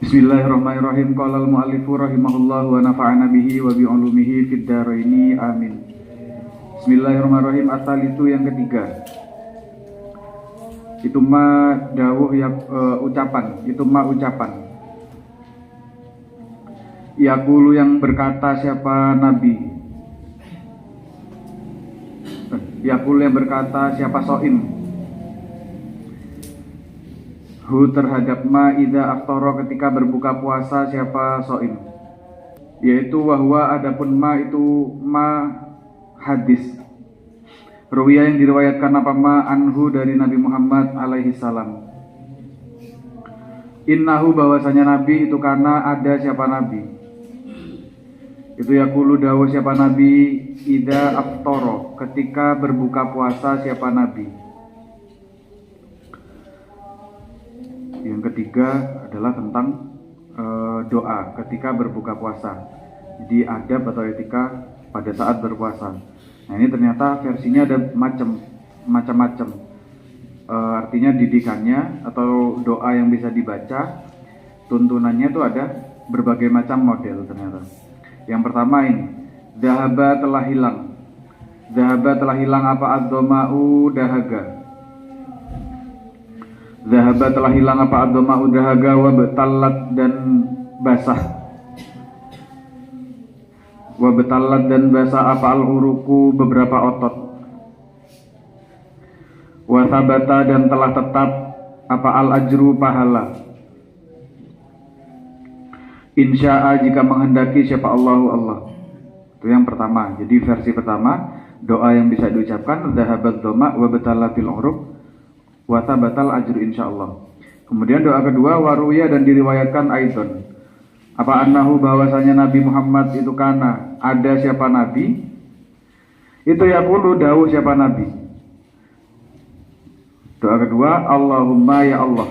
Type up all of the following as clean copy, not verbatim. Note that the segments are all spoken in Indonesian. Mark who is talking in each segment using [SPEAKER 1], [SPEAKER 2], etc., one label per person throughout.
[SPEAKER 1] Bismillahirrahmanirrahim. Qala al-mu'allifu rahimahullah wa nafa'ana bihi wa bi ulumihi fid dharaini amin. Bismillahirrahmanirrahim. Asal itu yang ketiga. Itu ma dawuh yang ucapan. Itu ma ucapan. Yaqulu yang berkata siapa Nabi. Yaqulu yang berkata siapa Soim. Hu terhadap ma idza aftara ketika berbuka puasa siapa Soim. Yaitu wahwa adapun ma itu ma hadis. Ruwiya yang diriwayatkan apa ma anhu dari Nabi Muhammad alaihi salam. Innahu bahwasanya Nabi itu karena ada siapa Nabi. Itu yaqulu dawuh siapa Nabi idza aftara ketika berbuka puasa siapa Nabi. Yang ketiga adalah tentang doa ketika berbuka puasa. Jadi adab atau etika pada saat berpuasa. Nah ini ternyata versinya ada macam-macam. Artinya didikannya atau doa yang bisa dibaca, tuntunannya itu ada berbagai macam model ternyata. Yang pertama ini, dahaba telah hilang. Dahaba telah hilang apa ad-dhama'u dahaga. Dahaba telah hilang apa ad-dhama'u dahaga wa betalat dan basah. Wa betalat dan basah apa al-uruku beberapa otot. Wa sabata dan telah tetap apa al-ajru pahala. Insya'a jika menghendaki siapa Allah. Itu yang pertama. Jadi versi pertama doa yang bisa diucapkan dhahabat dhama wa betalatil uruk wa tabatal ajru insyaallah. Kemudian doa kedua waruya dan diriwayatkan aidon. Apa annahu bahwasanya Nabi Muhammad itu kana ada siapa Nabi? Itu yaqulu dawuh siapa Nabi. Doa kedua Allahumma ya Allah.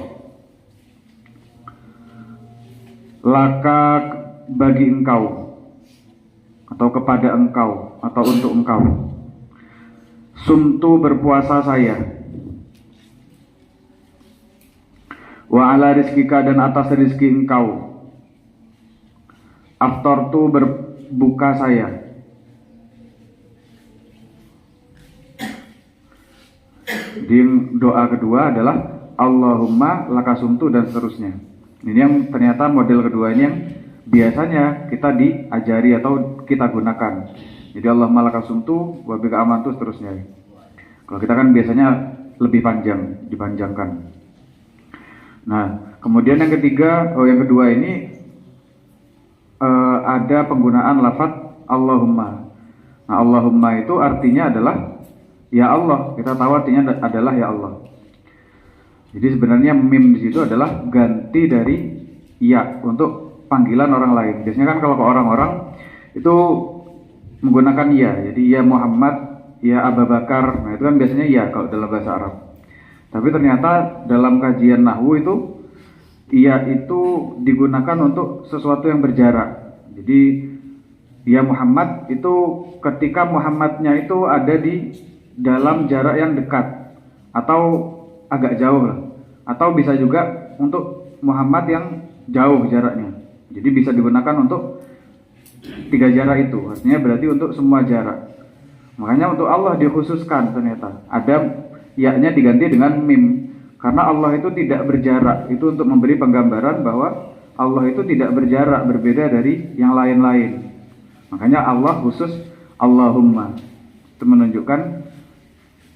[SPEAKER 1] Laka bagi engkau atau kepada engkau atau untuk engkau. Sumtu berpuasa saya. Wa ala rizkika dan atas rizki engkau. Aftartu berbuka saya. Jadi doa kedua adalah Allahumma lakasumtu dan seterusnya. Ini yang ternyata model kedua ini yang biasanya kita diajari atau kita gunakan. Jadi Allahumma lakasumtu wa bika amantu seterusnya. Kalau kita kan biasanya lebih panjang, dipanjangkan. Nah, kemudian yang kedua ini ada penggunaan lafaz Allahumma. Nah, Allahumma itu artinya adalah ya Allah. Kita tahu artinya adalah ya Allah. Jadi sebenarnya mim di situ adalah ganti dari ya untuk panggilan orang lain. Biasanya kan kalau ke orang-orang itu menggunakan ya. Jadi ya Muhammad, ya Abu Bakar. Nah, itu kan biasanya ya kalau dalam bahasa Arab. Tapi ternyata dalam kajian nahwu itu iya itu digunakan untuk sesuatu yang berjarak. Jadi ya Muhammad itu ketika Muhammadnya itu ada di dalam jarak yang dekat atau agak jauh lah. Atau bisa juga untuk Muhammad yang jauh jaraknya. Jadi bisa digunakan untuk tiga jarak itu. Artinya berarti untuk semua jarak. Makanya untuk Allah dikhususkan ternyata. Ada ya-nya diganti dengan mim. Karena Allah itu tidak berjarak. Itu untuk memberi penggambaran bahwa Allah itu tidak berjarak, berbeda dari yang lain-lain. Makanya Allah khusus Allahumma. Itu menunjukkan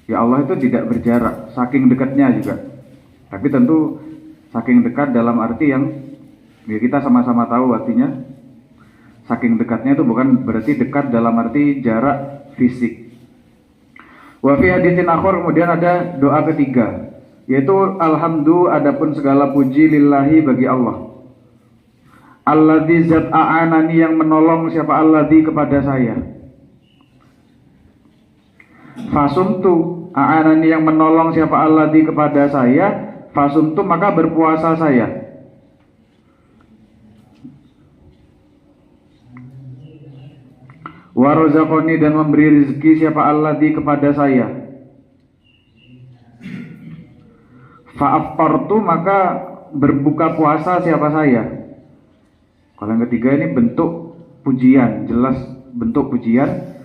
[SPEAKER 1] ya Allah itu tidak berjarak, saking dekatnya juga. Tapi tentu saking dekat dalam arti yang ya kita sama-sama tahu artinya. Saking dekatnya itu bukan berarti dekat dalam arti jarak fisik. Wa fi haditsin akhar kemudian ada doa ketiga, yaitu alhamdu adapun segala puji lillahi bagi Allah. Alladzi zat a'anani yang menolong siapa alladzi kepada saya. Fasumtu a'anani yang menolong siapa alladzi kepada saya. Fasumtu maka berpuasa saya. Warazaqani dan memberi rezeki siapa alladzi kepada saya. Fa'aftartu maka berbuka puasa siapa saya. Kalau yang ketiga ini bentuk pujian, jelas bentuk pujian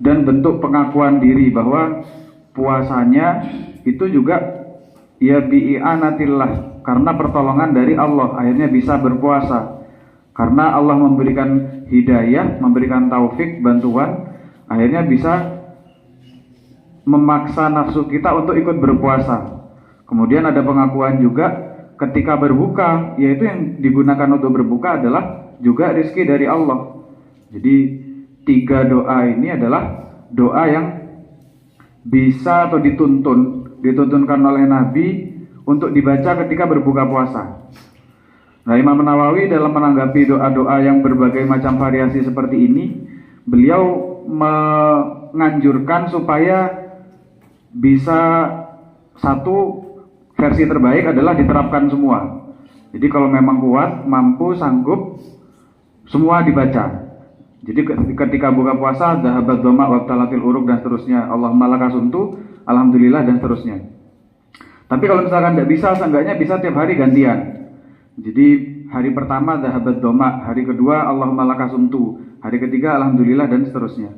[SPEAKER 1] dan bentuk pengakuan diri bahwa puasanya itu juga ya bi'anatillah, karena pertolongan dari Allah akhirnya bisa berpuasa. Karena Allah memberikan hidayah, memberikan taufik, bantuan, akhirnya bisa memaksa nafsu kita untuk ikut berpuasa. Kemudian ada pengakuan juga ketika berbuka, yaitu yang digunakan untuk berbuka adalah juga rezeki dari Allah. Jadi 3 doa ini adalah doa yang bisa atau dituntunkan oleh Nabi untuk dibaca ketika berbuka puasa. Nah, Imam Nawawi dalam menanggapi doa-doa yang berbagai macam variasi seperti ini, beliau menganjurkan supaya bisa satu versi terbaik adalah diterapkan semua. Jadi kalau memang kuat, mampu, sanggup, semua dibaca. Jadi ketika buka puasa, dhahabat dhoma wabtalatil uruk dan seterusnya, Allahumma lakasuntu, alhamdulillah dan seterusnya. Tapi kalau misalkan tidak bisa, seenggaknya bisa tiap hari gantian. Jadi hari pertama dhahabat dhoma, hari kedua Allahumma lakasuntu, hari ketiga alhamdulillah dan seterusnya.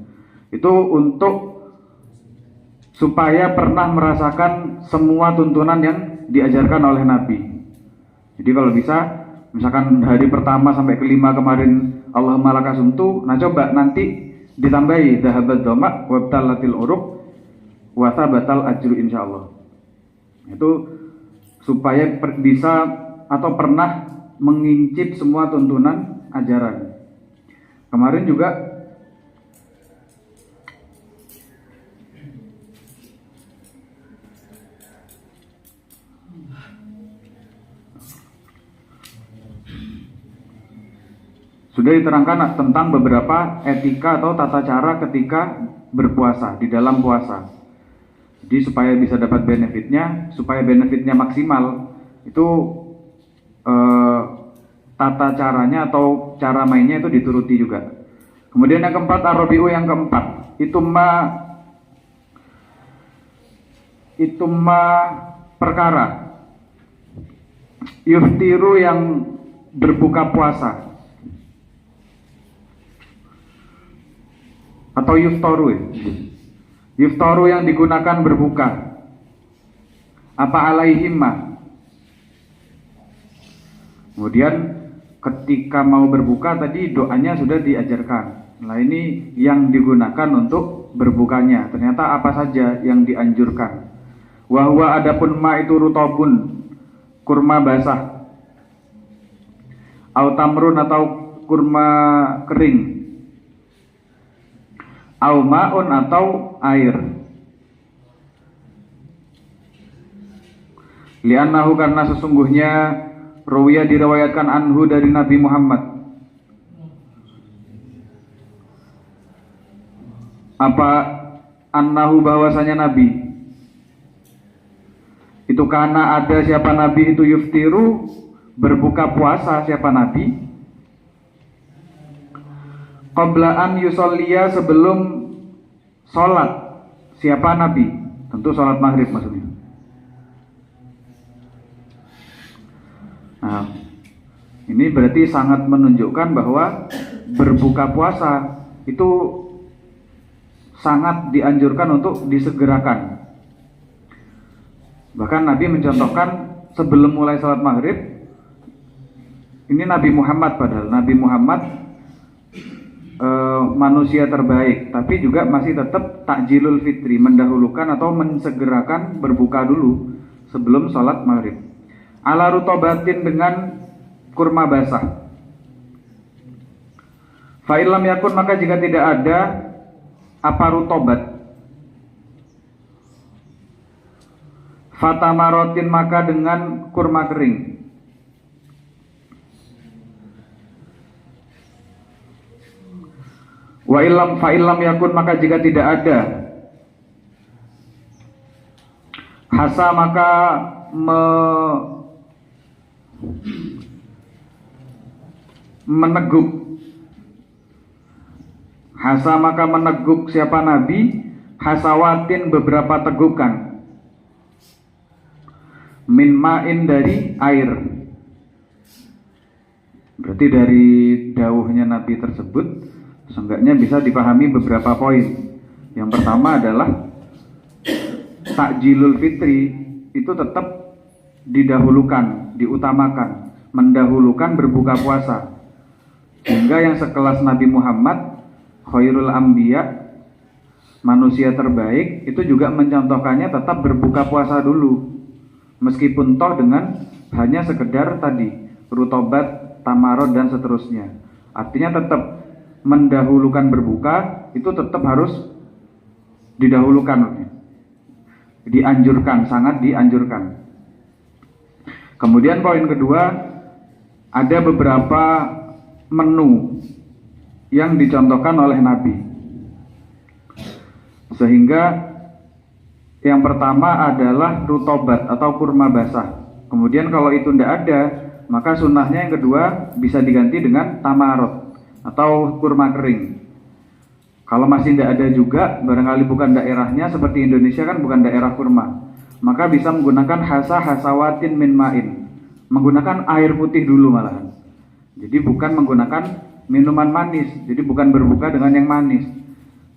[SPEAKER 1] Itu untuk supaya pernah merasakan semua tuntunan yang diajarkan oleh Nabi. Jadi kalau bisa, misalkan hari pertama sampai kelima kemarin Allahumma lakasuntu, nah coba nanti ditambahi dhahabat dhoma wabtalatil uruk wa thabatal ajru insyaallah. Itu supaya bisa atau pernah mengincip semua tuntunan ajaran. Kemarin juga sudah diterangkan tentang beberapa etika atau tata cara ketika berpuasa, di dalam puasa. Jadi supaya bisa dapat benefitnya, supaya benefitnya maksimal, itu tata caranya atau cara mainnya itu dituruti juga. Kemudian yang keempat, ar-rabi'u yang keempat, itu perkara yuftiru yang berbuka puasa atau yuftaru yang digunakan berbuka. Apa alaihimma? Kemudian ketika mau berbuka tadi doanya sudah diajarkan. Nah ini yang digunakan untuk berbukanya. Ternyata apa saja yang dianjurkan. Wahwa adapun ma itu rutobun, kurma basah, au tamrun atau kurma kering, au maun atau air. Li'annahu karena sesungguhnya Ruwiyah diriwayatkan anhu dari Nabi Muhammad. Apa annahu bahwasanya Nabi itu karena ada siapa Nabi itu yuftiru berbuka puasa siapa Nabi qablaan yusolliya sebelum sholat siapa Nabi, tentu sholat maghrib maksudnya. Nah, ini berarti sangat menunjukkan bahwa berbuka puasa itu sangat dianjurkan untuk disegerakan. Bahkan Nabi mencontohkan sebelum mulai salat maghrib, ini Nabi Muhammad, padahal Nabi Muhammad manusia terbaik, tapi juga masih tetap takjilul fitri, mendahulukan atau mensegerakan berbuka dulu sebelum salat maghrib. Ala rutobatin dengan kurma basah. Fa'ilam yakun maka jika tidak ada apa rutobat, fatamarotin maka dengan kurma kering. Fa'ilam yakun maka jika tidak ada hasa maka meneguk, hasa maka meneguk siapa Nabi, hasawatin beberapa tegukan, min ma'in dari air. Berarti dari dawuhnya Nabi tersebut seenggaknya bisa dipahami beberapa poin. Yang pertama adalah takjilul fitri itu tetap didahulukan, diutamakan, mendahulukan berbuka puasa. Sehingga yang sekelas Nabi Muhammad, khairul anbiya, manusia terbaik, itu juga mencontohkannya tetap berbuka puasa dulu. Meskipun toh dengan hanya sekedar tadi, rutobat, tamarot, dan seterusnya. Artinya tetap mendahulukan berbuka, itu tetap harus didahulukan. Dianjurkan, sangat dianjurkan. Kemudian poin kedua, ada beberapa menu yang dicontohkan oleh Nabi. Sehingga yang pertama adalah rutobat atau kurma basah. Kemudian kalau itu tidak ada, maka sunnahnya yang kedua bisa diganti dengan tamarot atau kurma kering. Kalau masih tidak ada juga, barangkali bukan daerahnya, seperti Indonesia kan bukan daerah kurma, maka bisa menggunakan hasawatin min ma'in, menggunakan air putih dulu malahan. Jadi bukan menggunakan minuman manis, jadi bukan berbuka dengan yang manis,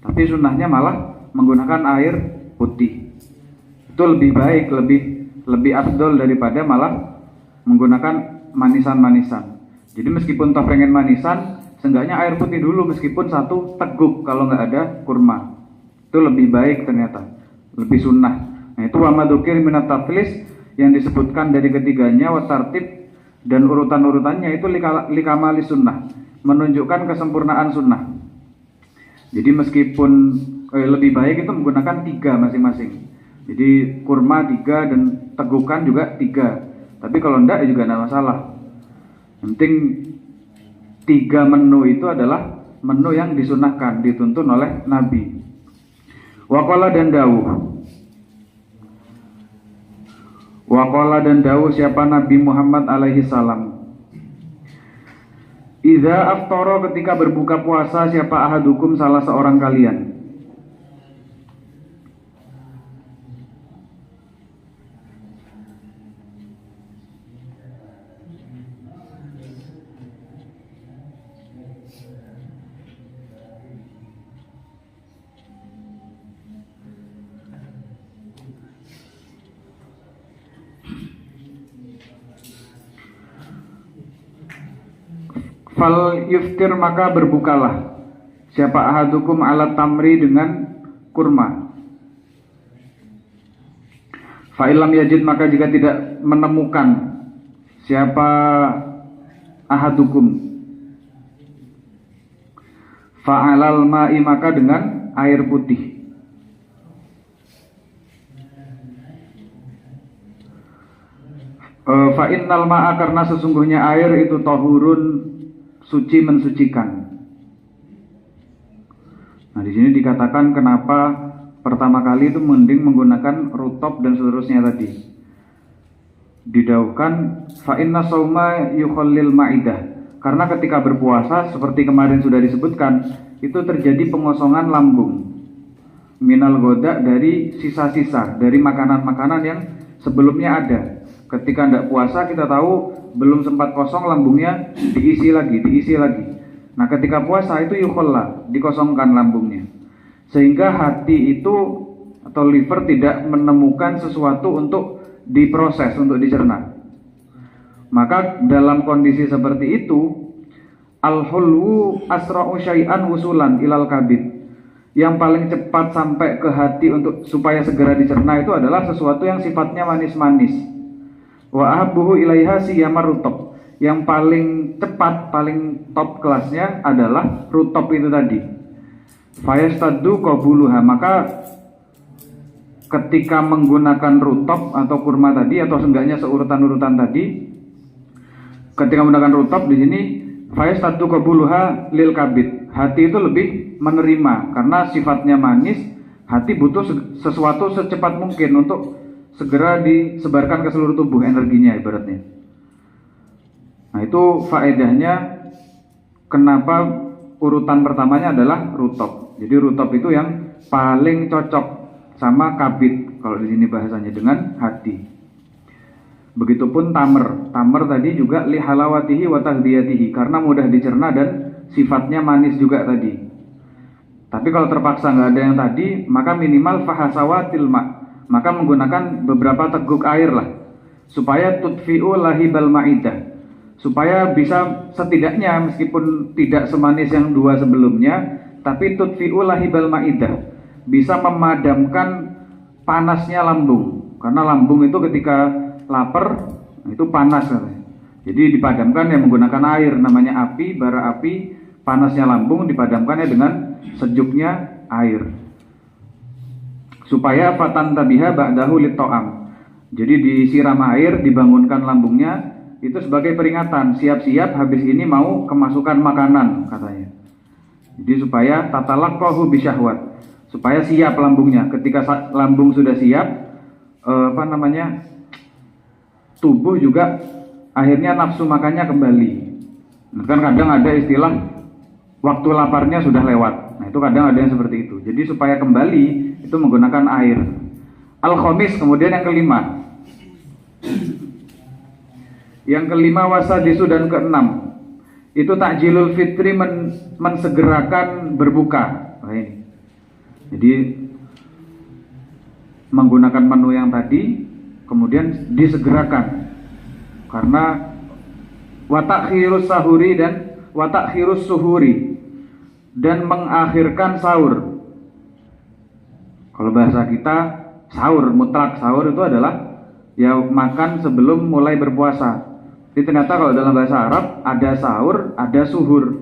[SPEAKER 1] tapi sunnahnya malah menggunakan air putih. Itu lebih baik, lebih afdol daripada malah menggunakan manisan-manisan. Jadi meskipun toh pengen manisan, seenggaknya air putih dulu meskipun satu teguk kalau nggak ada kurma. Itu lebih baik ternyata, lebih sunnah. Nah itu wa madzukir minat tatlis yang disebutkan dari ketiganya, wa tartib, dan urutan-urutannya itu likamali sunnah, menunjukkan kesempurnaan sunnah. Jadi meskipun lebih baik itu menggunakan 3 masing-masing. Jadi kurma 3 dan tegukan juga 3. Tapi kalau enggak ya juga tidak masalah. Yang penting 3 menu itu adalah menu yang disunahkan, dituntun oleh Nabi. Waqala dan dawuh. Waqala dan dawuh siapa Nabi Muhammad alaihi salam. Idza aftara, ketika berbuka puasa, siapa ahadukum, salah seorang kalian. Fal yuftir, maka berbukalah siapa ahadukum ala tamri, dengan kurma. Fa ilam yajid, maka jika tidak menemukan siapa ahadukum, fa alal ma'i, maka dengan air putih. Fa innal ma'a, karena sesungguhnya air itu tahurun, suci, mensucikan. Nah di sini dikatakan kenapa pertama kali itu mending menggunakan rutop dan seterusnya tadi. Didauhkan fa inna sauma yukhallil ma'idah, karena ketika berpuasa seperti kemarin sudah disebutkan, itu terjadi pengosongan lambung. Minal goda, dari sisa-sisa dari makanan-makanan yang sebelumnya ada. Ketika tidak puasa kita tahu belum sempat kosong, lambungnya diisi lagi. Nah ketika puasa itu yukhalla, dikosongkan lambungnya, sehingga hati itu atau liver tidak menemukan sesuatu untuk diproses, untuk dicerna. Maka dalam kondisi seperti itu, al-hulwu asra'u syai'an wusulan ilal kabid, yang paling cepat sampai ke hati untuk supaya segera dicerna itu adalah sesuatu yang sifatnya manis-manis. Wa ahabbuhu ilaiha siyamar rutop, yang paling cepat, paling top kelasnya adalah rutop itu tadi. Fayastaddu qabuluha, maka ketika menggunakan rutop atau kurma tadi, atau seenggaknya seurutan-urutan tadi, ketika menggunakan rutop di sini, fayastaddu qabuluha lil kabid, hati itu lebih menerima karena sifatnya manis. Hati butuh sesuatu secepat mungkin untuk segera disebarkan ke seluruh tubuh energinya ibaratnya. Nah itu faedahnya kenapa urutan pertamanya adalah rutop. Jadi rutop itu yang paling cocok sama kabid kalau di sini bahasanya, dengan hati. Begitupun tamer. Tamer tadi juga li halawatihi wa tahdiyatihi, karena mudah dicerna dan sifatnya manis juga tadi. Tapi kalau terpaksa nggak ada yang tadi, maka minimal fahasawatil ma', maka menggunakan beberapa teguk air lah, supaya tutfi'u lahibal ma'idah, supaya bisa setidaknya meskipun tidak semanis yang dua sebelumnya, tapi tutfi'u lahibal ma'idah, bisa memadamkan panasnya lambung. Karena lambung itu ketika lapar itu panas katanya. Jadi dipadamkan yang menggunakan air, namanya api, bara api. Panasnya lambung dipadamkannya dengan sejuknya air, supaya fatan tabiha ba'dahu lit-ta'am. Jadi disiram air, dibangunkan lambungnya, itu sebagai peringatan, siap-siap habis ini mau kemasukan makanan katanya. Jadi supaya tatalaqahu bisyahwat, supaya siap lambungnya. Ketika lambung sudah siap, tubuh juga akhirnya nafsu makannya kembali. Kan kadang ada istilah waktu laparnya sudah lewat. Nah itu kadang ada yang seperti itu. Jadi supaya kembali itu menggunakan air. Al-khamis, kemudian yang kelima. Yang kelima wasadisu, dan keenam itu takjilul fitri, mensegerakan berbuka. Nah, ini. Jadi menggunakan menu yang tadi kemudian disegerakan, karena watakhirus sahuri dan watakhirus suhuri, dan mengakhirkan sahur. Kalau bahasa kita sahur, mutlak sahur itu adalah ya makan sebelum mulai berpuasa. Jadi ternyata kalau dalam bahasa Arab ada sahur, ada suhur.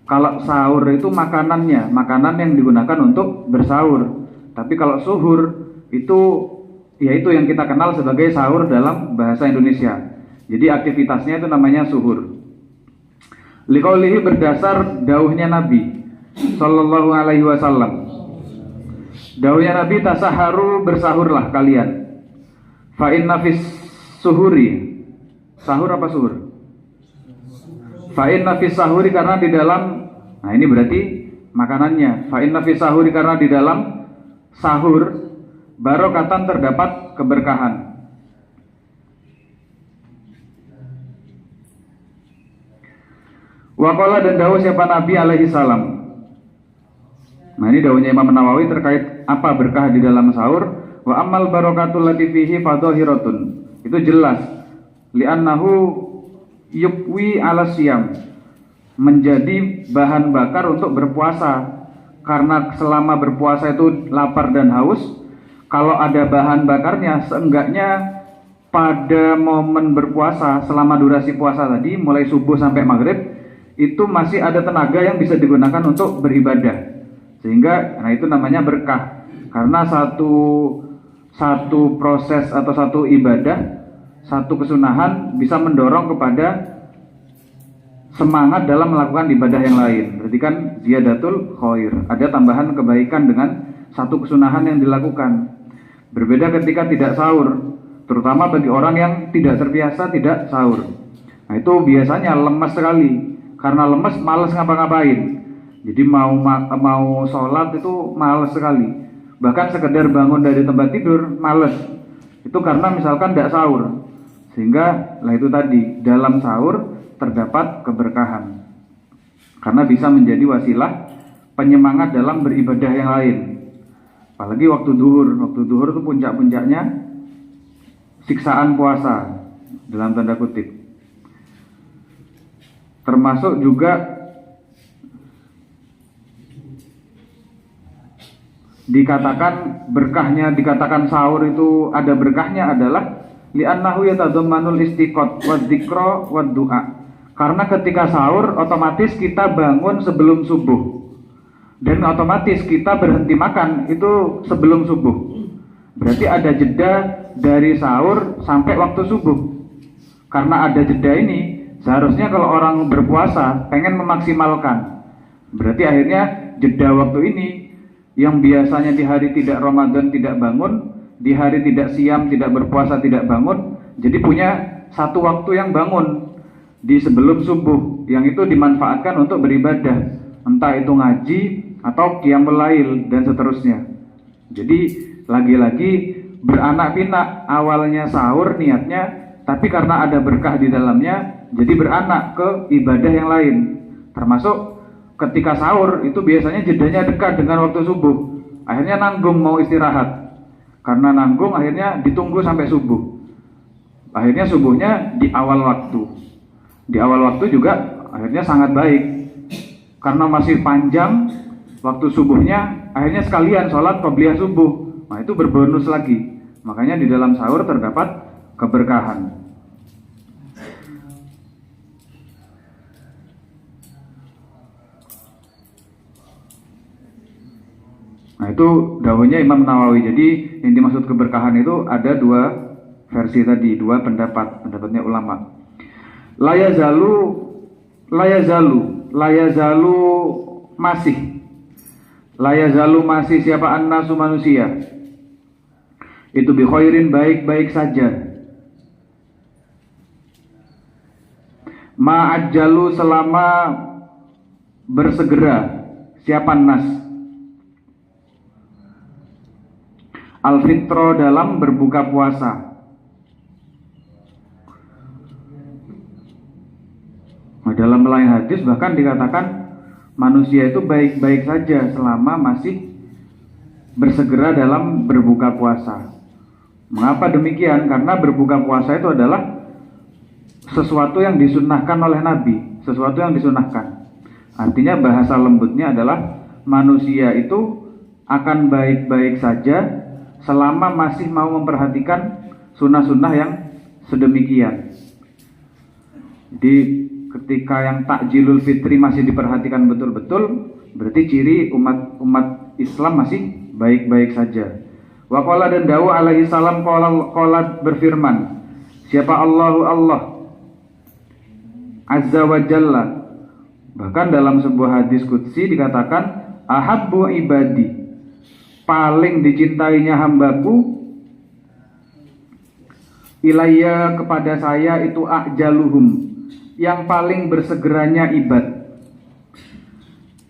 [SPEAKER 1] Kalau sahur itu makanannya, makanan yang digunakan untuk bersahur. Tapi kalau suhur itu yaitu yang kita kenal sebagai sahur dalam bahasa Indonesia. Jadi aktivitasnya itu namanya suhur. Liqaulihi, berdasar dauhnya Nabi sallallahu alaihi wasallam. Dauhnya Nabi, tasaharu, bersahurlah kalian. Fa inna fis suhuri, sahur apa suhur? Fa inna fis sahuri, karena di dalam, nah ini berarti makanannya. Fa inna fis sahuri, karena di dalam sahur barokatan, terdapat keberkahan. Waqala, dan dawuh siapa Nabi alaihi salam. Nah ini dawuhnya Imam Nawawi terkait apa berkah di dalam sahur. Wa amal barokatul lati fihi fadhahiratun, itu jelas. Li'annahu yukwi ala siyam, menjadi bahan bakar untuk berpuasa. Karena selama berpuasa itu lapar dan haus. Kalau ada bahan bakarnya, seenggaknya pada momen berpuasa, selama durasi puasa tadi, mulai subuh sampai maghrib, itu masih ada tenaga yang bisa digunakan untuk beribadah. Sehingga, nah itu namanya berkah. Karena satu proses atau satu ibadah, satu kesunahan bisa mendorong kepada semangat dalam melakukan ibadah yang lain. Berarti kan ziyadatul khair, ada tambahan kebaikan dengan satu kesunahan yang dilakukan. Berbeda ketika tidak sahur, terutama bagi orang yang tidak terbiasa tidak sahur. Nah itu biasanya lemas sekali, karena lemas malas ngapa-ngapain. Jadi mau sholat itu malas sekali. Bahkan sekedar bangun dari tempat tidur malas. Itu karena misalkan tidak sahur. Sehingga lah itu tadi, dalam sahur terdapat keberkahan. Karena bisa menjadi wasilah penyemangat dalam beribadah yang lain. Apalagi waktu duhur itu puncak-puncaknya siksaan puasa dalam tanda kutip. Termasuk juga dikatakan berkahnya, dikatakan sahur itu ada berkahnya adalah li'annahu yatadammanul istiqot wa dzikra wa du'a. Karena ketika sahur otomatis kita bangun sebelum subuh. Dan otomatis kita berhenti makan itu sebelum subuh. Berarti ada jeda dari sahur sampai waktu subuh. Karena ada jeda ini, seharusnya kalau orang berpuasa pengen memaksimalkan. Berarti akhirnya jeda waktu ini yang biasanya di hari tidak Ramadan tidak bangun, di hari tidak siam, tidak berpuasa, tidak bangun, jadi punya satu waktu yang bangun di sebelum subuh, yang itu dimanfaatkan untuk beribadah, entah itu ngaji atau qiyamul lail dan seterusnya. Jadi lagi-lagi beranak pinak. Awalnya sahur niatnya, tapi karena ada berkah di dalamnya, jadi beranak ke ibadah yang lain. Termasuk ketika sahur itu biasanya jedanya dekat dengan waktu subuh. Akhirnya nanggung mau istirahat. Karena nanggung akhirnya ditunggu sampai subuh. Akhirnya subuhnya di awal waktu. Di awal waktu juga akhirnya sangat baik. Karena masih panjang waktu subuhnya, akhirnya sekalian sholat qobliyah subuh. Nah itu berbonus lagi. Makanya di dalam sahur terdapat keberkahan. Nah itu dawuhnya Imam Nawawi. Jadi yang dimaksud keberkahan itu ada dua versi tadi, dua pendapatnya ulama. Layazalu masih siapa annasu manusia itu bi khairin, baik-baik saja. Ma'ajjalu selama bersegera siapa nas al-fitro dalam berbuka puasa. Nah, dalam lain hadis bahkan dikatakan manusia itu baik-baik saja selama masih bersegera dalam berbuka puasa. Mengapa demikian? Karena berbuka puasa itu adalah sesuatu yang disunnahkan oleh Nabi, sesuatu yang disunnahkan. Artinya bahasa lembutnya adalah manusia itu akan baik-baik saja selama masih mau memperhatikan sunnah-sunnah yang sedemikian. Jadi ketika yang takjilul fitri masih diperhatikan betul-betul, berarti ciri umat Islam masih baik-baik saja. Wa qala dan Dawu alaihi salam qala berfirman, siapa Allah Azza wa Jalla. Bahkan dalam sebuah hadis qudsi dikatakan ahabbu ibadi, paling dicintainya hambaku, ilayya kepada saya itu ajaluhum, yang paling bersegeranya ibad.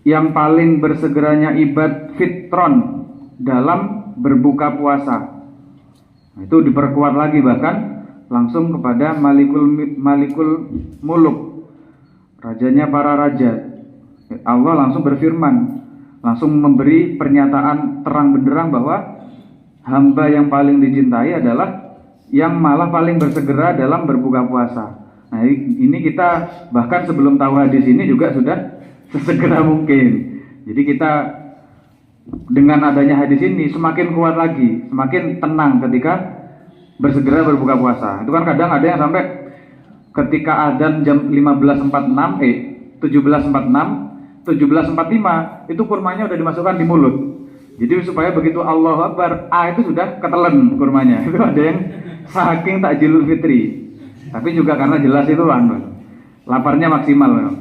[SPEAKER 1] Yang paling bersegeranya ibad fitron dalam berbuka puasa. Itu diperkuat lagi bahkan langsung kepada Malikul Muluk, rajanya para raja. Allah langsung berfirman, langsung memberi pernyataan terang benderang bahwa hamba yang paling dicintai adalah yang malah paling bersegera dalam berbuka puasa. Nah ini kita bahkan sebelum tahu hadis ini juga sudah sesegera mungkin. Jadi kita dengan adanya hadis ini semakin kuat lagi, semakin tenang ketika bersegera berbuka puasa. Itu kan kadang ada yang sampai ketika adzan jam 17.45 itu kurmanya udah dimasukkan di mulut. Jadi supaya begitu Allahu Akbar, itu sudah ketelen kurmanya. Itu ada yang saking takjilul fitri. Tapi juga karena jelas itu laparnya maksimal.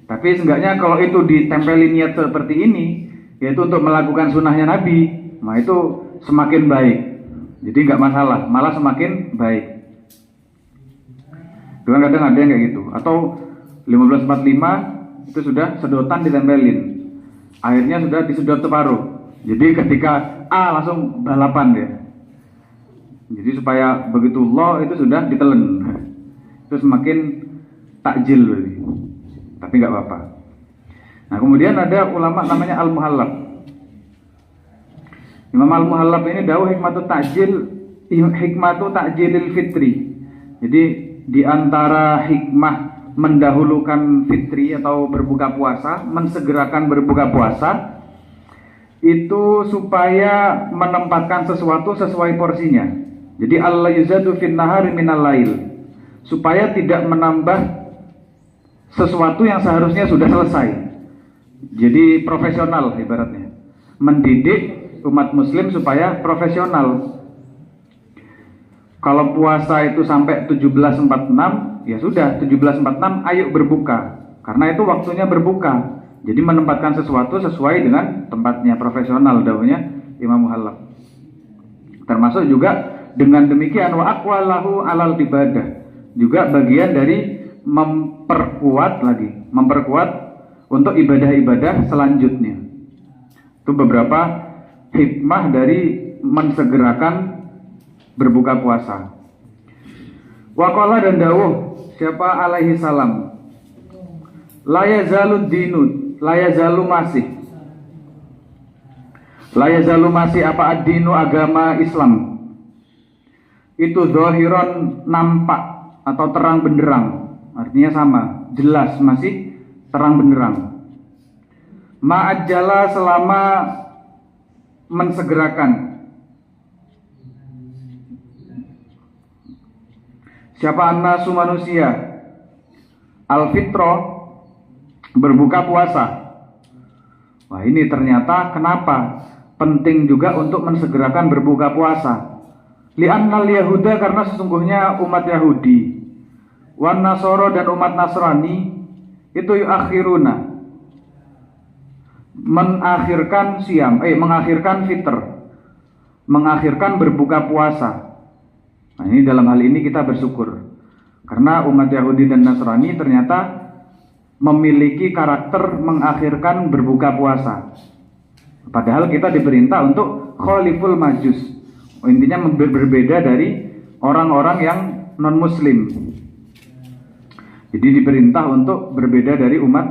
[SPEAKER 1] Tapi seenggaknya kalau itu ditempelin niat seperti ini, yaitu untuk melakukan sunnahnya Nabi, nah itu semakin baik. Jadi nggak masalah, malah semakin baik. Kadang-kadang ada yang kayak gitu. Atau 15.45 itu sudah sedotan ditempelin, akhirnya sudah disedot separuh. Jadi ketika langsung balapan dia. Jadi supaya begitu Allah itu sudah ditelen, itu semakin takjil berarti. Tapi nggak apa-apa. Nah kemudian ada ulama namanya Al-Muhallab. Imam Al-Muhallab ini dawuh hikmatu takjilil fitri. Jadi di antara hikmah mendahulukan fitri atau berbuka puasa, mensegerakan berbuka puasa, itu supaya menempatkan sesuatu sesuai porsinya. Jadi Allah yuzadu fin nahari minal lail, supaya tidak menambah sesuatu yang seharusnya sudah selesai. Jadi profesional ibaratnya, mendidik umat muslim supaya profesional. Kalau puasa itu sampai 17.46, ya sudah 17.46 ayo berbuka, karena itu waktunya berbuka. Jadi menempatkan sesuatu sesuai dengan tempatnya, profesional dawuhnya Imam Muhallab. Termasuk juga dengan demikian wa aqwalahu alal ibadah, juga bagian dari memperkuat untuk ibadah-ibadah selanjutnya. Itu beberapa hikmah dari mensegerakan berbuka puasa. Waqala dan dawuh siapa alaihi salam, la yazalud dinu, la yazalu masih apa ad-dinu agama Islam itu zahiron nampak atau terang benderang, artinya sama, jelas, masih terang benderang. Ma'ajjala selama mensegerakan. Siapa annasu manusia, al-fitro berbuka puasa. Wah, ini ternyata kenapa penting juga untuk mensegerakan berbuka puasa. Li'annal yahuda, karena sesungguhnya umat Yahudi, wan nasoro dan umat Nasrani itu yuakhiruna, mengakhirkan fitr, mengakhirkan berbuka puasa. Nah, ini dalam hal ini kita bersyukur karena umat Yahudi dan Nasrani ternyata memiliki karakter mengakhirkan berbuka puasa. Padahal kita diperintah untuk khaliful majus, intinya berbeda dari orang-orang yang non muslim. Jadi diperintah untuk berbeda dari umat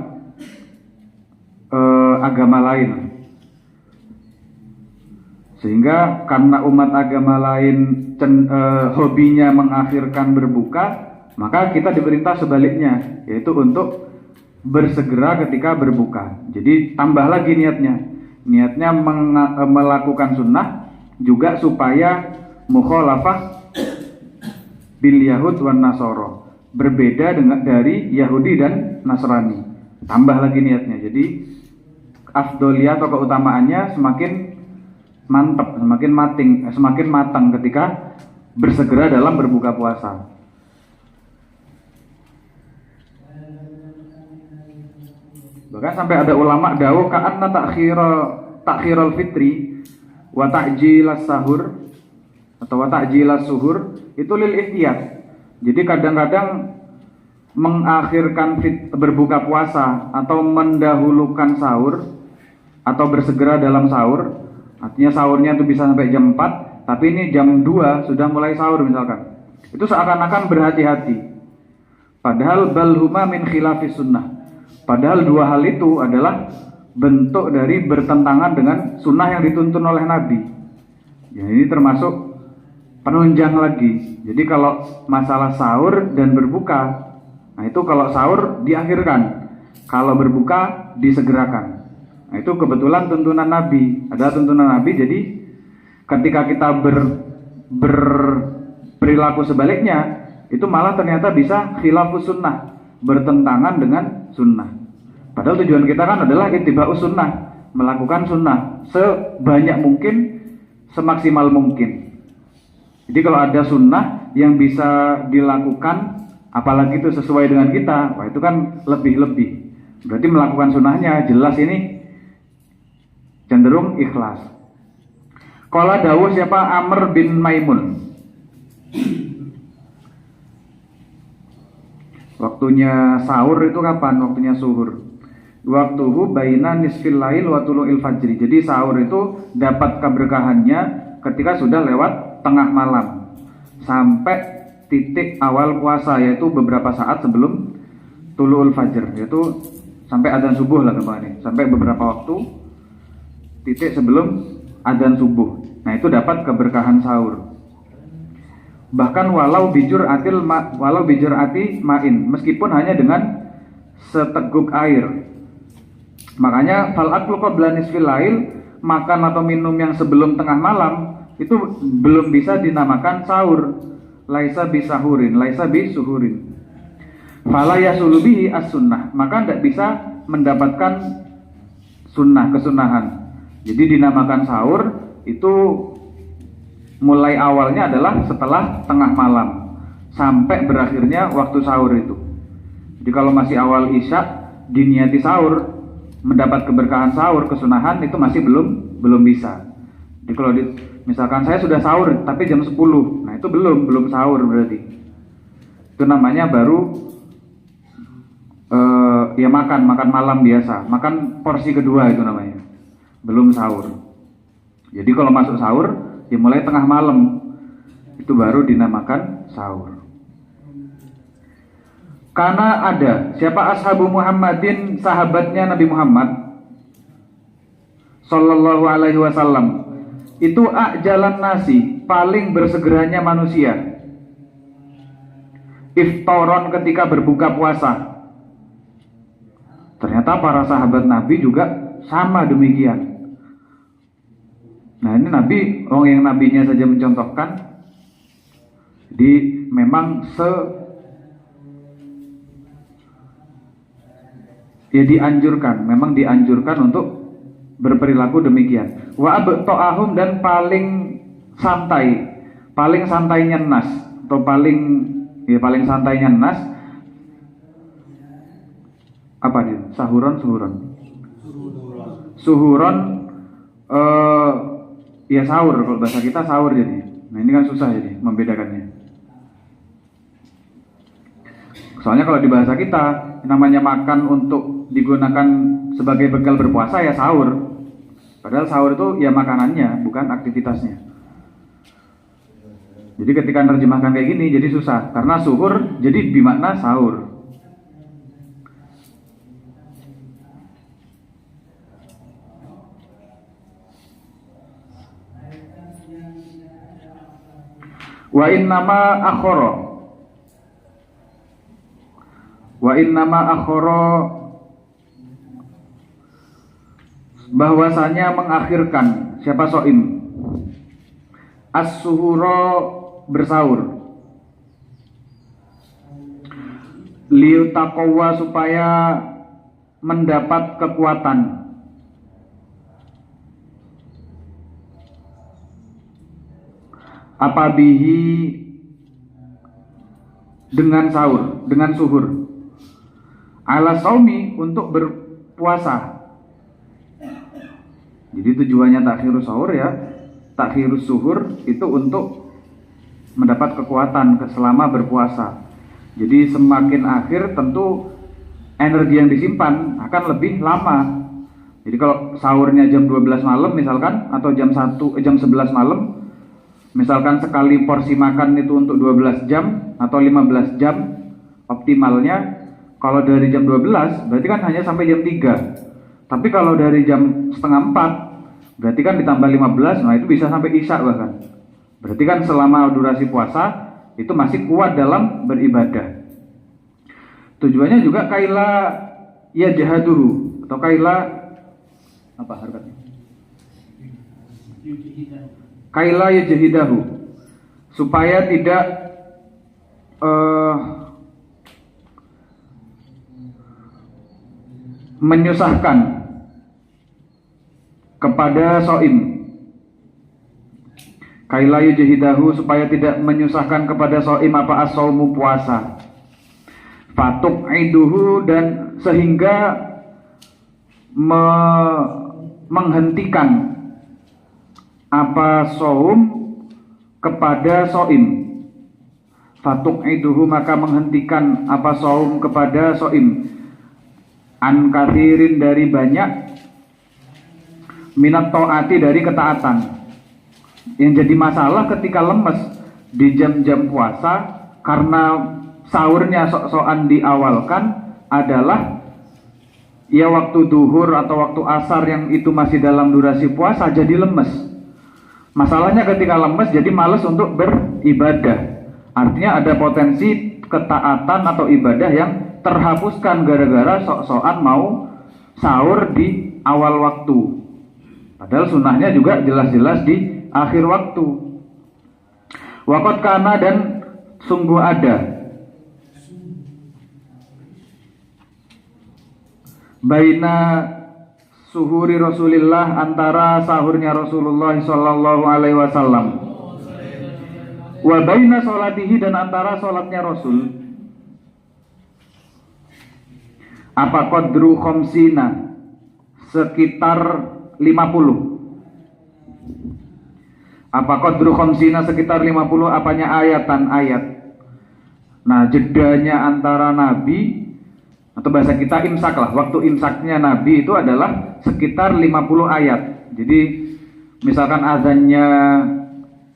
[SPEAKER 1] agama lain. Sehingga karena umat agama lain hobinya mengakhirkan berbuka, maka kita diperintah sebaliknya, yaitu untuk bersegera ketika berbuka. Jadi tambah lagi niatnya melakukan sunnah juga supaya mukhalafah bil yahud wan nasoro, berbeda dari Yahudi dan Nasrani. Tambah lagi niatnya. Jadi afdoliyah atau keutamaannya semakin mantap, semakin matang ketika bersegera dalam berbuka puasa. Bahkan sampai ada ulama dawuh ka'anna ta'khirul fitri wa ta'jilas sahur atau wa ta'jilas suhur itu lil ihtiyat. Jadi kadang-kadang mengakhirkan berbuka puasa atau mendahulukan sahur atau bersegera dalam sahur, artinya sahurnya itu bisa sampai jam 4, tapi ini jam 2 sudah mulai sahur misalkan. Itu seakan-akan berhati-hati. Padahal balhuma min khilafis sunnah. Padahal dua hal itu adalah bentuk dari bertentangan dengan sunnah yang dituntun oleh Nabi. Ya, ini termasuk penunjang lagi. Jadi kalau masalah sahur dan berbuka, nah itu kalau sahur diakhirkan, kalau berbuka disegerakan. Nah itu kebetulan tuntunan Nabi, adalah tuntunan Nabi. Jadi ketika kita berperilaku sebaliknya, itu malah ternyata bisa khilafus sunnah, bertentangan dengan sunnah. Padahal tujuan kita kan adalah ittiba'us sunnah, melakukan sunnah sebanyak mungkin, semaksimal mungkin. Jadi kalau ada sunnah yang bisa dilakukan, apalagi itu sesuai dengan kita, wah itu kan lebih-lebih. Berarti melakukan sunnahnya jelas ini cenderung ikhlas. Qala dawuh siapa Amr bin Maimun. Waktunya sahur itu kapan? Waktunya suhur. Waktuhu baina nisfil lail wa tulu'il fajri. Jadi sahur itu dapat keberkahannya ketika sudah lewat tengah malam sampai titik awal puasa, yaitu beberapa saat sebelum tulu'ul fajr, yaitu sampai adzan subuh lah kemarin, sampai beberapa waktu titik sebelum adzan subuh. Nah itu dapat keberkahan sahur. Bahkan walau bijur ati main, meskipun hanya dengan seteguk air. Makanya fal aklu qabla nisfil lail, makan atau minum yang sebelum tengah malam itu belum bisa dinamakan sahur. Laisa bisahurin, laisa bisuhurin. Fala yasulu bihi as-sunnah, maka tidak bisa mendapatkan kesunahan. Jadi dinamakan sahur itu mulai awalnya adalah setelah tengah malam sampai berakhirnya waktu sahur itu. Jadi kalau masih awal isya diniati sahur, mendapat keberkahan sahur, kesunahan itu masih belum bisa. Jadi kalau misalkan saya sudah sahur tapi jam 10, nah itu belum sahur berarti. Itu namanya baru ya makan malam biasa, makan porsi kedua itu namanya. Belum sahur. Jadi kalau masuk sahur ya mulai tengah malam itu baru dinamakan sahur. Karena ada siapa ashabu Muhammadin, sahabatnya Nabi Muhammad sallallahu alaihi wasallam, itu ajalan nasi, paling bersegeranya manusia, iftaron, ketika berbuka puasa. Ternyata para sahabat Nabi juga sama demikian. Nah ini Nabi, yang nabinya saja mencontohkan. Jadi memang memang dianjurkan untuk berperilaku demikian. Wa abta'ahum, dan paling santainya nas, atau paling santainya nas apa dia? Suhuron ya sahur, kalau bahasa kita sahur jadi. Nah ini kan susah jadi membedakannya. Soalnya kalau di bahasa kita namanya makan untuk digunakan sebagai bekal berpuasa ya sahur. Padahal sahur itu ya makanannya, bukan aktivitasnya. Jadi ketika menerjemahkan kayak gini jadi susah, karena suhur jadi bermakna sahur. Wa innama akhara, bahwasanya mengakhirkan siapa soim, as-suhura, bersahur, liutaqwa, supaya mendapat kekuatan, apa bihi, dengan sahur, dengan suhur, ala saumi, untuk berpuasa. Jadi tujuannya takhirus sahur ya, takhirus suhur itu untuk mendapat kekuatan selama berpuasa. Jadi semakin akhir tentu energi yang disimpan akan lebih lama. Jadi kalau sahurnya jam 12 malam misalkan, atau jam 11 malam, misalkan sekali porsi makan itu untuk 12 jam atau 15 jam optimalnya. Kalau dari jam 12 berarti kan hanya sampai jam 3. Tapi kalau dari jam setengah 4 berarti kan ditambah 15, nah itu bisa sampai isya bahkan. Berarti kan selama durasi puasa itu masih kuat dalam beribadah. Tujuannya juga kaila ya jahaduhu, atau kaila apa harkatnya? Kaila yajhidahu, supaya tidak menyusahkan kepada soim. Kaila yajhidahu, supaya tidak menyusahkan kepada soim apa as-saumu, puasa. Fatuk iduhu, dan sehingga menghentikan apa saum kepada soim. Fatuk iduhu, maka menghentikan apa saum kepada soim. An kathirin, dari banyak, minat taati, dari ketaatan. Yang jadi masalah ketika lemes di jam-jam puasa, karena sahurnya sok-sokan diawalkan, adalah ya waktu duhur atau waktu asar yang itu masih dalam durasi puasa, jadi lemes. Masalahnya ketika lemes jadi malas untuk beribadah. Artinya ada potensi ketaatan atau ibadah yang terhapuskan gara-gara sok-sokan mau sahur di awal waktu. Padahal sunnahnya juga jelas-jelas di akhir waktu. Waqad kana, dan sungguh ada, baina suhuri Rasulillah, antara sahurnya Rasulullah sallallahu alaihi wasallam, wa baina salatihi, dan antara salatnya Rasul, apa qadru khamsina, sekitar 50. Apa qadru khamsina, sekitar 50, apanya ayatan, ayat. Nah, jedanya antara Nabi, atau bahasa kita imsak lah, waktu imsaknya Nabi itu adalah sekitar 50 ayat. Jadi misalkan azannya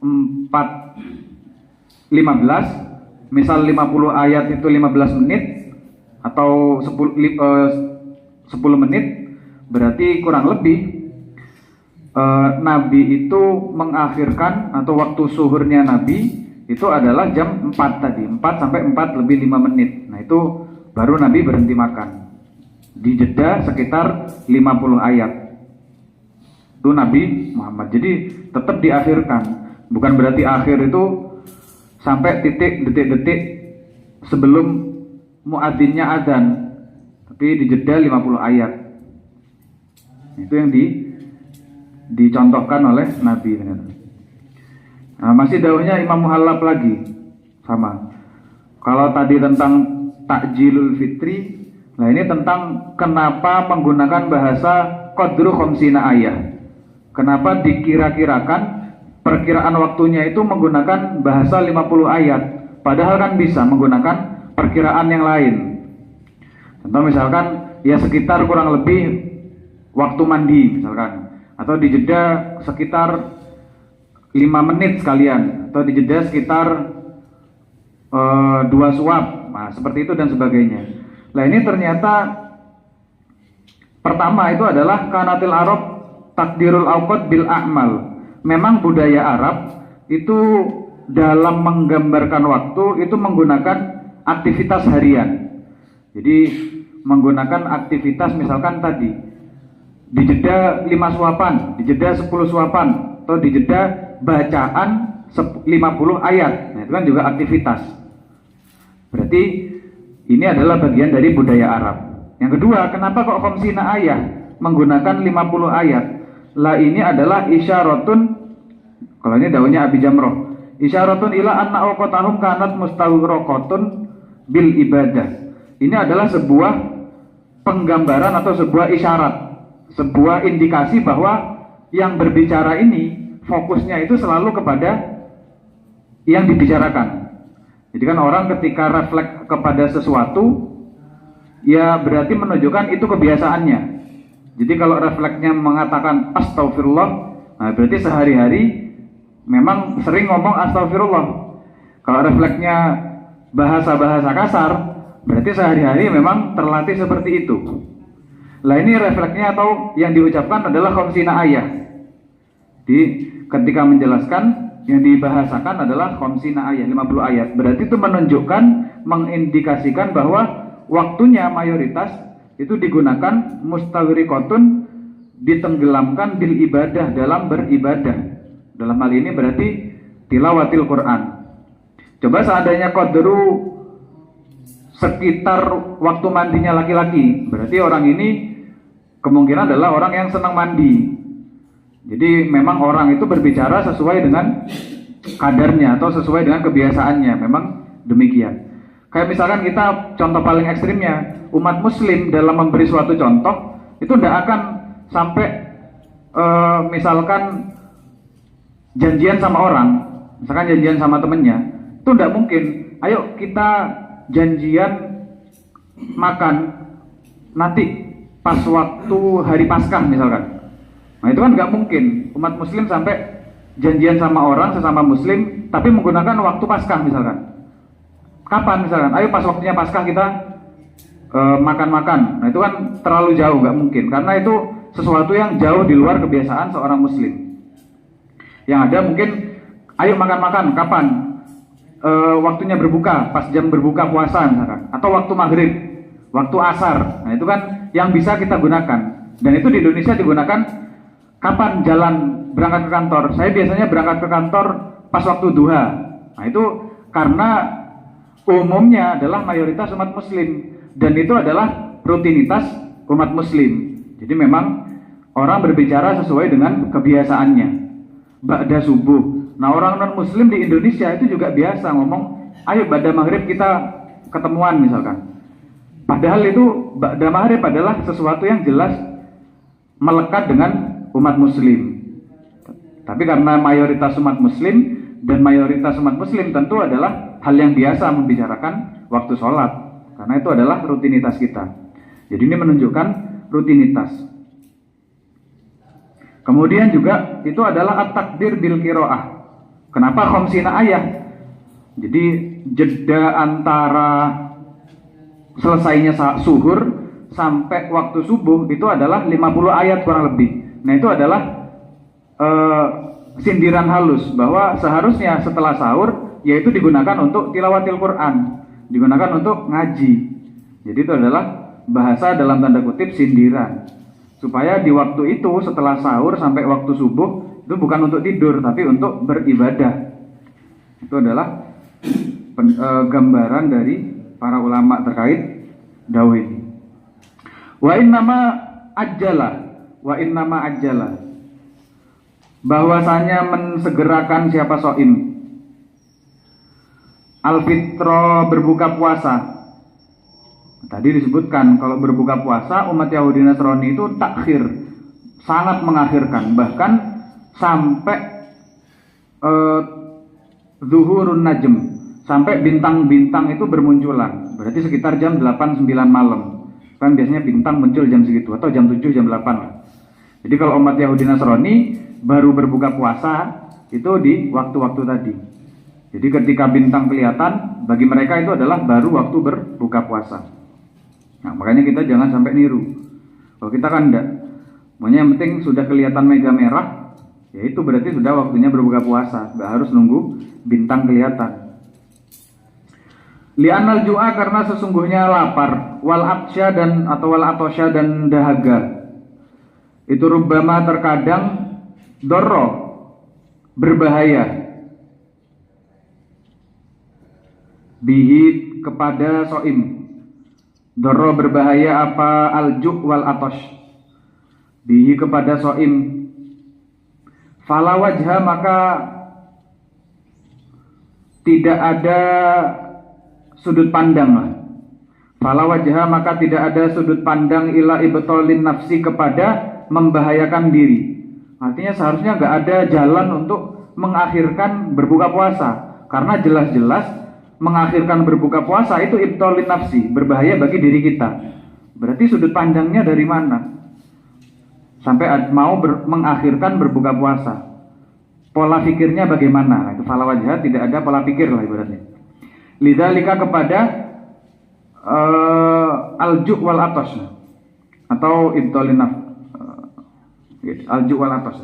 [SPEAKER 1] 4:15, misal 50 ayat itu 15 menit atau 10 menit, berarti kurang lebih Nabi itu mengakhirkan atau waktu suhurnya Nabi itu adalah jam 4 tadi, 4 sampai 4 lebih 5 menit. Nah itu baru Nabi berhenti makan. Di jeda sekitar 50 ayat. Itu Nabi Muhammad. Jadi tetap diakhirkan. Bukan berarti akhir itu sampai detik-detik sebelum muadzinnya adzan. Tapi di jeda 50 ayat. Itu yang dicontohkan oleh Nabi. Nah, masih dawuhnya Imam Muhallab lagi sama. Kalau tadi tentang takjilul fitri, nah ini tentang kenapa menggunakan bahasa qadru khamsina ayah. Kenapa dikira-kirakan perkiraan waktunya itu menggunakan bahasa 50 ayat, padahal kan bisa menggunakan perkiraan yang lain. Contoh misalkan ya sekitar kurang lebih waktu mandi misalkan, atau di jeda sekitar 5 menit sekalian, atau di jeda sekitar 2 suap, nah seperti itu dan sebagainya. Nah ini ternyata pertama itu adalah kanatil Arab takdirul awqat bil a'mal. Memang budaya Arab itu dalam menggambarkan waktu itu menggunakan aktivitas harian. Jadi menggunakan aktivitas misalkan tadi di jeda 5 suapan, di jeda 10 suapan, atau di jeda bacaan 50 ayat. Nah itu kan juga aktivitas. Berarti ini adalah bagian dari budaya Arab. Yang kedua, kenapa kok khamsina ayat menggunakan 50 ayat? Lah ini adalah isyaratun, kalau ini daunnya Abi Jamroh, isyaratun ila anna awqatahum kanat mustawraqatun bil ibadah. Ini adalah sebuah penggambaran atau sebuah isyarat, sebuah indikasi bahwa yang berbicara ini fokusnya itu selalu kepada yang dibicarakan. Jadi kan orang ketika refleks kepada sesuatu, ya berarti menunjukkan itu kebiasaannya. Jadi kalau refleksnya mengatakan astagfirullah, nah berarti sehari-hari memang sering ngomong astagfirullah. Kalau refleksnya bahasa-bahasa kasar, berarti sehari-hari memang terlatih seperti itu. Lah ini refleksnya atau yang diucapkan adalah khamsina ayah. Jadi ketika menjelaskan yang dibahasakan adalah khamsina ayah, 50 ayat. Berarti itu menunjukkan, mengindikasikan bahwa waktunya mayoritas itu digunakan mustawriqatun, ditenggelamkan bil ibadah, dalam beribadah. Dalam hal ini berarti tilawatil Quran. Coba seandainya qadru sekitar waktu mandinya laki-laki, berarti orang ini kemungkinan adalah orang yang senang mandi. Jadi memang orang itu berbicara sesuai dengan kadarnya atau sesuai dengan kebiasaannya, memang demikian. Kayak misalkan kita contoh paling ekstrimnya, umat muslim dalam memberi suatu contoh itu tidak akan sampai misalkan janjian sama orang, misalkan janjian sama temennya, itu tidak mungkin. Ayo kita janjian makan nanti pas waktu hari Paskah misalkan. Nah itu kan nggak mungkin umat muslim sampai janjian sama orang sesama muslim tapi menggunakan waktu Paskah misalkan. Kapan misalkan? Ayo pas waktunya Paskah kita makan-makan. Nah itu kan terlalu jauh, nggak mungkin, karena itu sesuatu yang jauh di luar kebiasaan seorang muslim. Yang ada mungkin ayo makan-makan kapan? Waktunya berbuka, pas jam berbuka puasa misalkan, atau waktu maghrib, waktu asar. Nah itu kan yang bisa kita gunakan. Dan itu di Indonesia digunakan kapan jalan berangkat ke kantor. Saya biasanya berangkat ke kantor pas waktu duha. Nah itu karena umumnya adalah mayoritas umat muslim, dan itu adalah rutinitas umat muslim. Jadi memang orang berbicara sesuai dengan kebiasaannya. Ba'da subuh. Nah orang non muslim di Indonesia itu juga biasa ngomong, ayo ba'da maghrib kita ketemuan misalkan. Padahal itu ba'da maghrib adalah sesuatu yang jelas melekat dengan umat muslim. Tapi karena mayoritas umat muslim, dan mayoritas umat muslim tentu adalah hal yang biasa membicarakan waktu sholat, karena itu adalah rutinitas kita. Jadi ini menunjukkan rutinitas. Kemudian juga itu adalah at-takdir bil qiraah. Kenapa khamsina ayah? Jadi jeda antara selesainya suhur sampai waktu subuh itu adalah 50 ayat kurang lebih. Nah itu adalah sindiran halus bahwa seharusnya setelah sahur yaitu digunakan untuk tilawatil Quran, digunakan untuk ngaji. Jadi itu adalah bahasa dalam tanda kutip sindiran, supaya di waktu itu setelah sahur sampai waktu subuh itu bukan untuk tidur tapi untuk beribadah. Itu adalah gambaran dari para ulama terkait dawuh ini. Wa innama ajjala, bahwasanya mensegerakan siapa shaim al-fitra, berbuka puasa. Tadi disebutkan kalau berbuka puasa umat Yahudi Nasrani itu takhir, sangat mengakhirkan, bahkan sampai zuhurun najm, sampai bintang-bintang itu bermunculan. Berarti sekitar jam 8-9 malam. Kan biasanya bintang muncul jam segitu, atau jam 7, jam 8 lah. Jadi kalau umat Yahudi Nasrani baru berbuka puasa itu di waktu-waktu tadi. Jadi ketika bintang kelihatan, bagi mereka itu adalah baru waktu berbuka puasa. Nah, makanya kita jangan sampai niru. Kalau kita kan enggak. Pokoknya yang penting sudah kelihatan mega merah, ya itu berarti sudah waktunya berbuka puasa. Enggak harus nunggu bintang kelihatan. Li'anal ju'a, karena sesungguhnya lapar, wal atsya dan atau wal atosya dan dahaga. Itu rubbama terkadang dorro, berbahaya. Bihi, kepada soim. Dorro, berbahaya apa? Al-ju' wal atosh. Bihi, kepada soim. Fala wajha, maka tidak ada sudut pandang lah. Fala wajha, maka tidak ada sudut pandang ila ibtalin nafsi, kepada membahayakan diri. Artinya seharusnya nggak ada jalan untuk mengakhirkan berbuka puasa, karena jelas-jelas mengakhirkan berbuka puasa itu ibtalin nafsi, berbahaya bagi diri kita. Berarti sudut pandangnya dari mana sampai mau mengakhirkan berbuka puasa? Pola pikirnya bagaimana? Nah, itu fala wajha, tidak ada pola pikir lah ibaratnya. Lidzalika, kepada al-ju' wal atas, atau ibtalin nafs, al-ju' wal atas.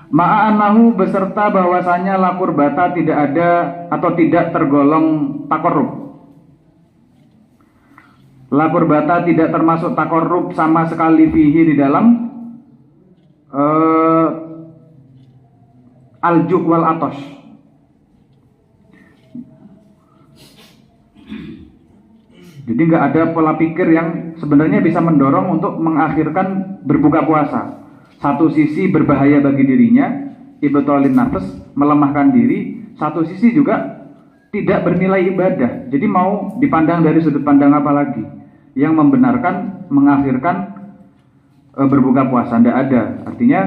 [SPEAKER 1] Ma'anahu, beserta bahwasanya la qurbata, tidak ada atau tidak tergolong takorrub. La qurbata, tidak termasuk takorrub sama sekali fihi, di dalam al-ju' wal atas. Jadi nggak ada pola pikir yang sebenarnya bisa mendorong untuk mengakhirkan berbuka puasa. Satu sisi berbahaya bagi dirinya, ibtalin nafs, melemahkan diri. Satu sisi juga tidak bernilai ibadah. Jadi mau dipandang dari sudut pandang apa lagi yang membenarkan mengakhirkan berbuka puasa? Tidak ada. Artinya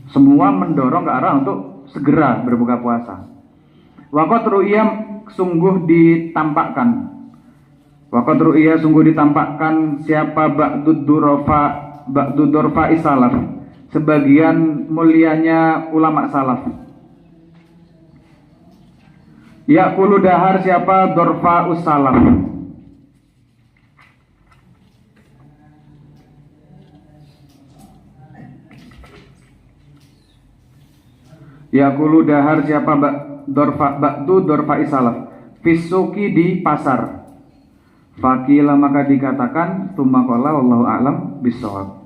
[SPEAKER 1] semua mendorong ke arah untuk segera berbuka puasa. Waqat ru'iyam, sungguh ditampakkan. Waqat ru'iyah, sungguh ditampakkan siapa ba'dud durfa isalaf, sebagian mulianya ulama salaf. Ya'kulu, dahar siapa durfa usalaf. Ya'kulu, dahar siapa ba'du durfa isalaf, fisuki, di pasar. Fakila, maka dikatakan, tsumma qala wallahu a'lam bissawab.